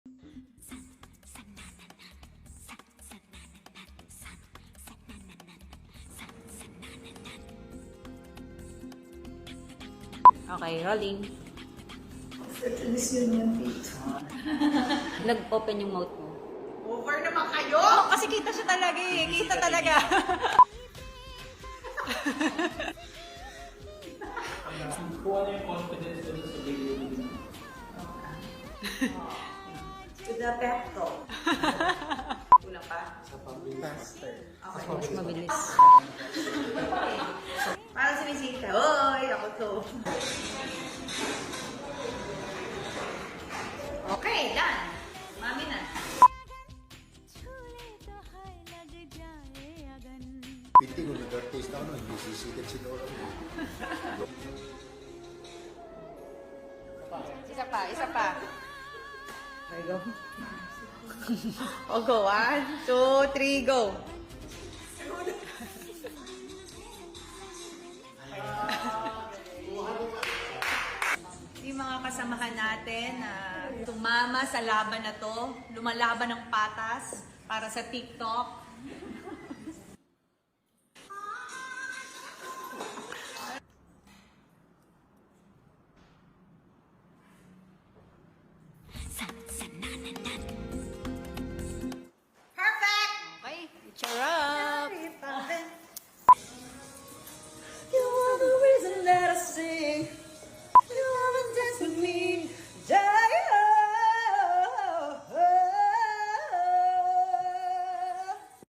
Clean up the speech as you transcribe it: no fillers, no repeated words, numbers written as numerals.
Okay, rolling. At least yun yung dito. Nag-open yung mouth mo. Over naman kayo! Oh, kasi kita siya talaga eh. Kita talaga. Kung ano yung confidence ko sa video nila. To the pep talk. Kulang pa? Sa public faster. Okay. Mas mabilis. Para si Misita. Hoy, ako to. Okay, done. Mami na. Pinti ko nag-artist ako, hindi sisikat si Lolo. Isa pa, isa pa. Okay, go. O, go. 1, 2, 3, go. Yung mga kasamahan natin na tumama sa laban na to, lumalaban ng patas para sa TikTok.